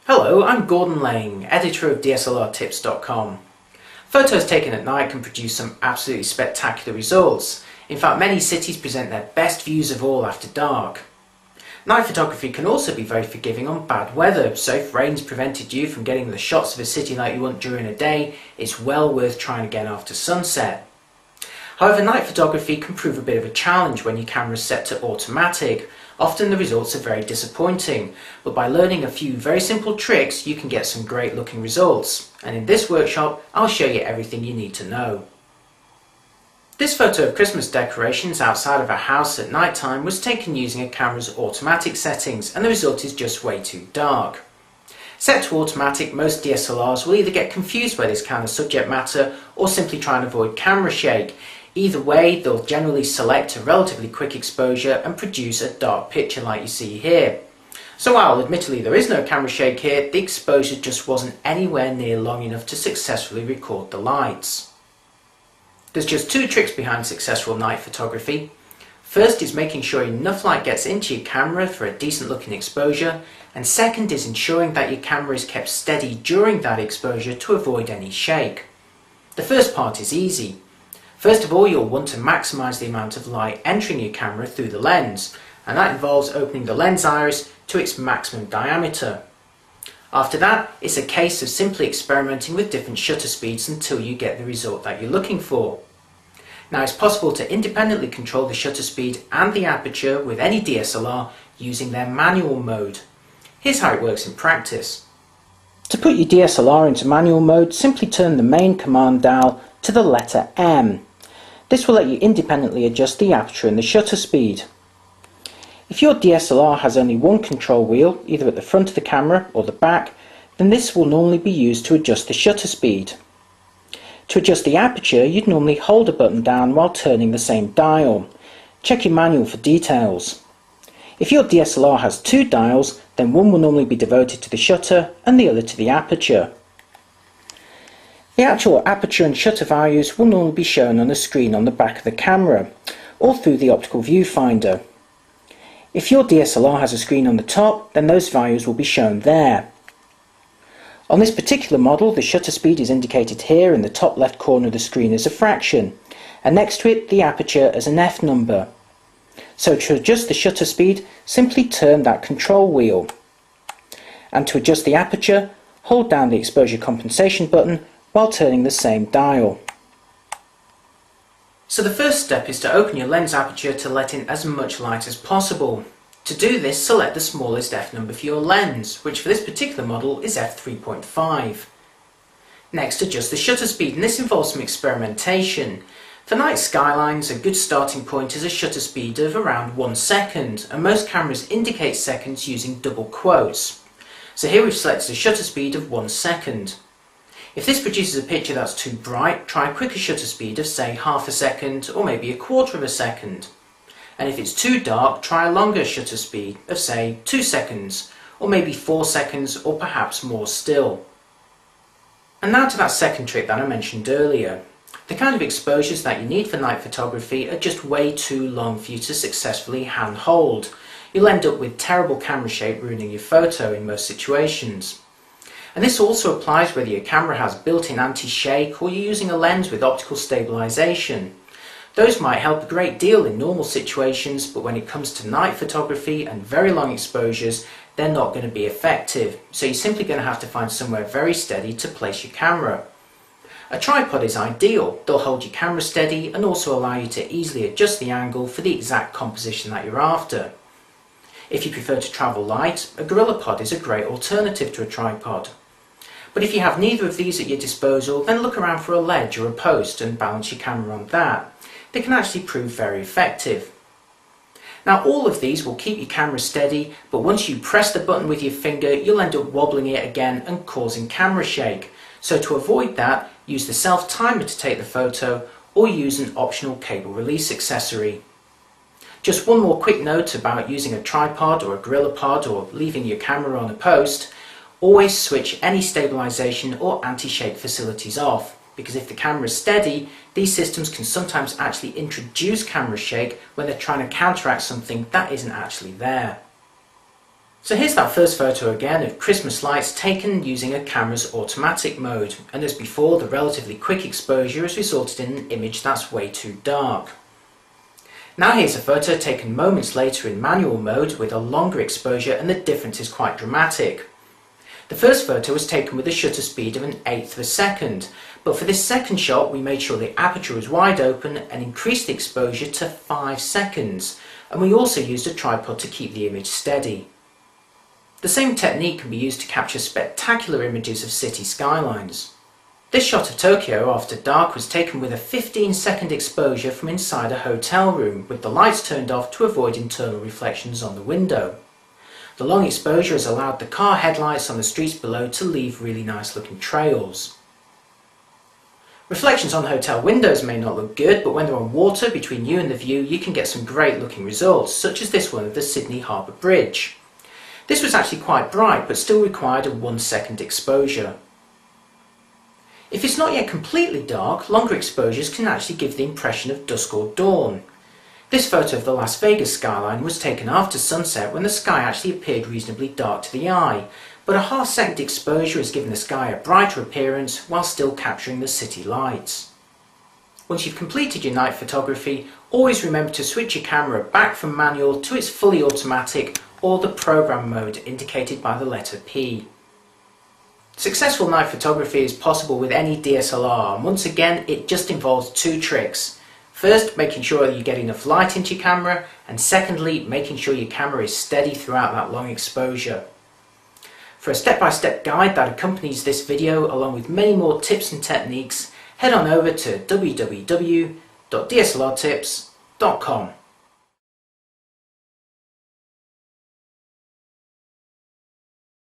Hello, I'm Gordon Lang, editor of DSLRtips.com. Photos taken at night can produce some absolutely spectacular results. In fact, many cities present their best views of all after dark. Night photography can also be very forgiving on bad weather, so if rain's prevented you from getting the shots of a city like you want during a day, it's well worth trying again after sunset. However, night photography can prove a bit of a challenge when your camera is set to automatic. Often the results are very disappointing, but by learning a few very simple tricks you can get some great looking results. And in this workshop I'll show you everything you need to know. This photo of Christmas decorations outside of a house at night time was taken using a camera's automatic settings, and the result is just way too dark. Set to automatic, most DSLRs will either get confused by this kind of subject matter or simply try and avoid camera shake. Either way, they'll generally select a relatively quick exposure and produce a dark picture like you see here. So while admittedly there is no camera shake here, the exposure just wasn't anywhere near long enough to successfully record the lights. There's just two tricks behind successful night photography. First is making sure enough light gets into your camera for a decent looking exposure, and second is ensuring that your camera is kept steady during that exposure to avoid any shake. The first part is easy. First of all, you'll want to maximise the amount of light entering your camera through the lens, and that involves opening the lens iris to its maximum diameter. After that, it's a case of simply experimenting with different shutter speeds until you get the result that you're looking for. Now, it's possible to independently control the shutter speed and the aperture with any DSLR using their manual mode. Here's how it works in practice. To put your DSLR into manual mode, simply turn the main command dial to the letter M. This will let you independently adjust the aperture and the shutter speed. If your DSLR has only one control wheel, either at the front of the camera or the back, then this will normally be used to adjust the shutter speed. To adjust the aperture, you'd normally hold a button down while turning the same dial. Check your manual for details. If your DSLR has two dials, then one will normally be devoted to the shutter and the other to the aperture. The actual aperture and shutter values will normally be shown on a screen on the back of the camera, or through the optical viewfinder. If your DSLR has a screen on the top, then those values will be shown there. On this particular model, the shutter speed is indicated here in the top left corner of the screen as a fraction, and next to it the aperture as an F number. So to adjust the shutter speed, simply turn that control wheel. And to adjust the aperture, hold down the exposure compensation button while turning the same dial. So the first step is to open your lens aperture to let in as much light as possible. To do this, select the smallest f number for your lens, which for this particular model is f3.5. Next, adjust the shutter speed, and this involves some experimentation. For night skylines, a good starting point is a shutter speed of around 1 second, and most cameras indicate seconds using double quotes. So here we've selected a shutter speed of 1 second. If this produces a picture that's too bright, try a quicker shutter speed of say half a second or maybe a quarter of a second. And if it's too dark, try a longer shutter speed of say 2 seconds or maybe 4 seconds or perhaps more still. And now to that second trick that I mentioned earlier. The kind of exposures that you need for night photography are just way too long for you to successfully hand-hold. You'll end up with terrible camera shake ruining your photo in most situations. And this also applies whether your camera has built-in anti-shake or you're using a lens with optical stabilization. Those might help a great deal in normal situations, but when it comes to night photography and very long exposures, they're not going to be effective. So you're simply going to have to find somewhere very steady to place your camera. A tripod is ideal. They'll hold your camera steady and also allow you to easily adjust the angle for the exact composition that you're after. If you prefer to travel light, a gorilla pod is a great alternative to a tripod. But if you have neither of these at your disposal, then look around for a ledge or a post and balance your camera on that. They can actually prove very effective. Now, all of these will keep your camera steady, but once you press the button with your finger, you'll end up wobbling it again and causing camera shake. So to avoid that, use the self timer to take the photo or use an optional cable release accessory. Just one more quick note about using a tripod or a gorilla pod or leaving your camera on a post. Always switch any stabilization or anti-shake facilities off, because if the camera is steady, these systems can sometimes actually introduce camera shake when they're trying to counteract something that isn't actually there. So here's that first photo again of Christmas lights taken using a camera's automatic mode, and as before the relatively quick exposure has resulted in an image that's way too dark. Now here's a photo taken moments later in manual mode with a longer exposure, and the difference is quite dramatic. The first photo was taken with a shutter speed of 1/8 of a second, but for this second shot we made sure the aperture was wide open and increased the exposure to 5 seconds, and we also used a tripod to keep the image steady. The same technique can be used to capture spectacular images of city skylines. This shot of Tokyo after dark was taken with a 15-second exposure from inside a hotel room with the lights turned off to avoid internal reflections on the window. The long exposure has allowed the car headlights on the streets below to leave really nice looking trails. Reflections on hotel windows may not look good, but when they're on water between you and the view you can get some great looking results, such as this one of the Sydney Harbour Bridge. This was actually quite bright but still required a 1-second exposure. If it's not yet completely dark, longer exposures can actually give the impression of dusk or dawn. This photo of the Las Vegas skyline was taken after sunset when the sky actually appeared reasonably dark to the eye, but a half-second exposure has given the sky a brighter appearance while still capturing the city lights. Once you've completed your night photography, always remember to switch your camera back from manual to its fully automatic or the program mode indicated by the letter P. Successful night photography is possible with any DSLR, and once again it just involves 2 tricks. First, making sure you get enough light into your camera, and secondly, making sure your camera is steady throughout that long exposure. For a step-by-step guide that accompanies this video along with many more tips and techniques, head on over to www.dslrtips.com.